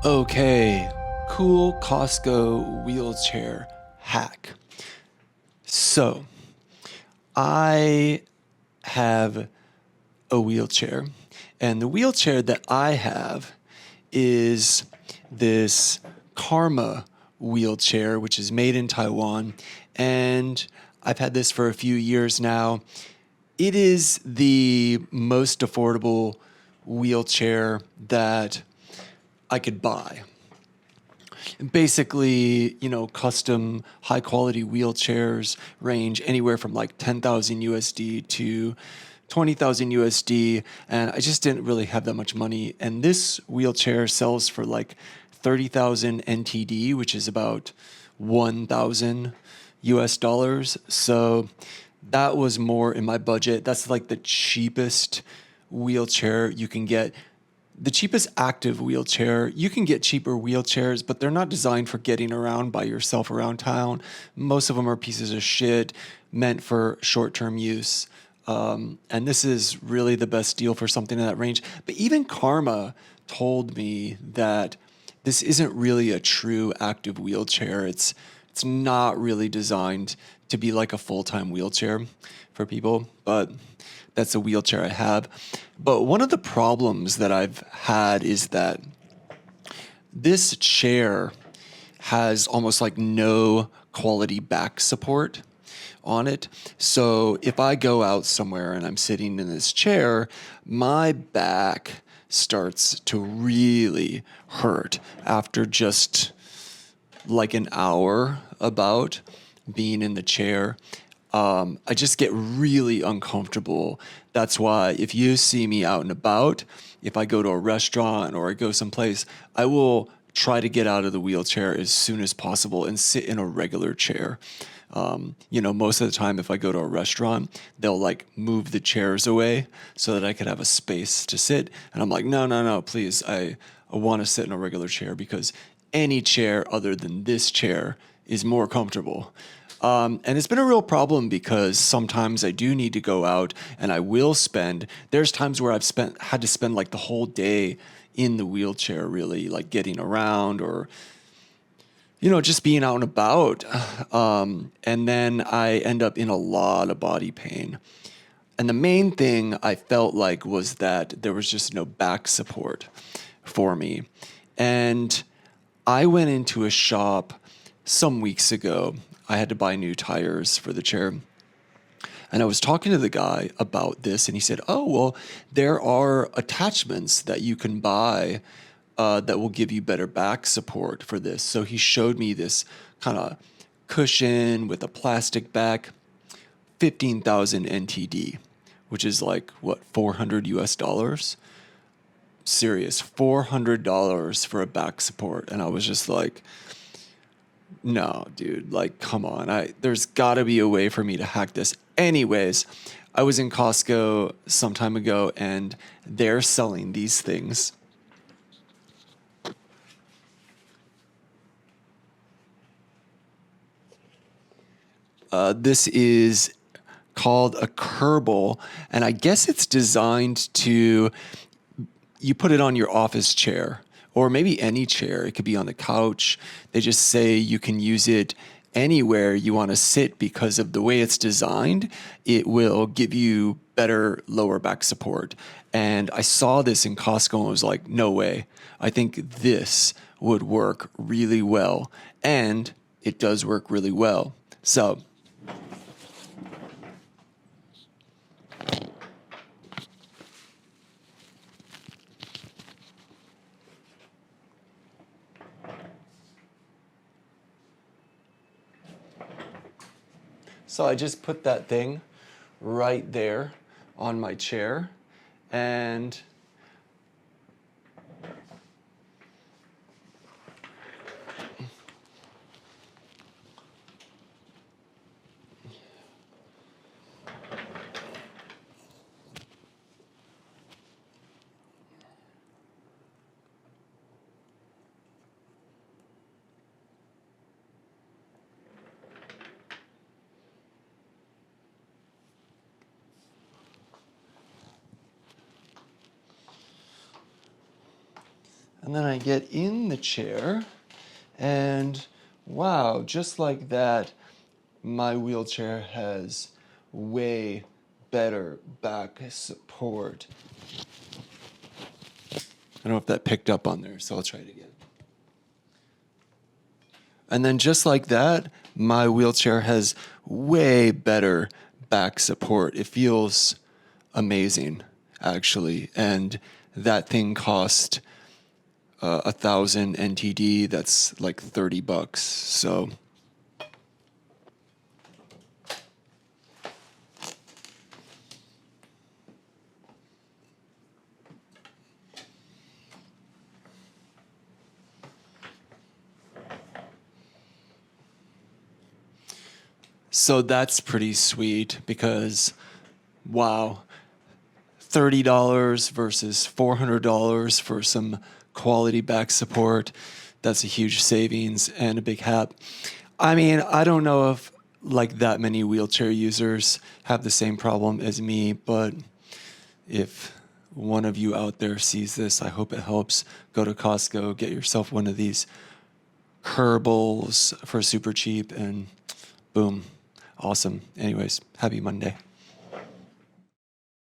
Okay, cool Costco wheelchair hack. So, I have a wheelchair, and the wheelchair that I have is this Karma wheelchair, which is made in Taiwan, and I've had this for a few years now. It is the most affordable wheelchair that I could buy. Basically, custom high quality wheelchairs range anywhere from like 10,000 USD to 20,000 USD. And I just didn't really have that much money. And this wheelchair sells for like 30,000 NTD, which is about 1,000 US dollars. So that was more in my budget. That's like the cheapest wheelchair you can get, the cheapest active wheelchair. You can get cheaper wheelchairs, but they're not designed for getting around by yourself around town. Most of them are pieces of shit meant for short-term use. And this is really the best deal for something in that range. But even Karma told me that this isn't really a true active wheelchair. It's not really designed to be like a full-time wheelchair for people, but that's a wheelchair I have. But one of the problems that I've had is that this chair has almost like no quality back support on it. So if I go out somewhere and I'm sitting in this chair, my back starts to really hurt after just like an hour about being in the chair. I just get really uncomfortable. That's why if you see me out and about, if I go to a restaurant or I go someplace, I will try to get out of the wheelchair as soon as possible and sit in a regular chair. Most of the time, if I go to a restaurant, they'll like move the chairs away so that I could have a space to sit. And I'm like, no, no, no, please. I want to sit in a regular chair because any chair other than this chair is more comfortable. And it's been a real problem because sometimes I do need to go out and I will there's times where had to spend like the whole day in the wheelchair, really like getting around or, just being out and about. And then I end up in a lot of body pain. And the main thing I felt like was that there was just no back support for me. And I went into a shop some weeks ago. I had to buy new tires for the chair. And I was talking to the guy about this, and he said, oh, well, there are attachments that you can buy that will give you better back support for this. So he showed me this kind of cushion with a plastic back, 15,000 NTD, which is like, what, 400 US dollars? Serious, $400 for a back support. And I was just like, no, dude, like, come on. There's got to be a way for me to hack this. Anyways, I was in Costco some time ago and they're selling these things. This is called a Kerbal, and I guess it's designed to, you put it on your office chair or maybe any chair. It could be on the couch. They just say you can use it anywhere you want to sit because of the way it's designed. It will give you better lower back support. And I saw this in Costco and was like, no way. I think this would work really well. And it does work really well. So I just put that thing right there on my chair and And then I get in the chair, and wow, just like that, my wheelchair has way better back support. I don't know if that picked up on there, so I'll try it again. And then just like that, my wheelchair has way better back support. It feels amazing, actually. And that thing cost 1,000 NTD. That's like $30. So that's pretty sweet because, wow, $30 versus $400 for some quality back support. That's a huge savings and a big help. I mean, I don't know if like that many wheelchair users have the same problem as me, but if one of you out there sees this, I hope it helps. Go to Costco, get yourself one of these Kerbals for super cheap, and boom, awesome. Anyways, happy Monday.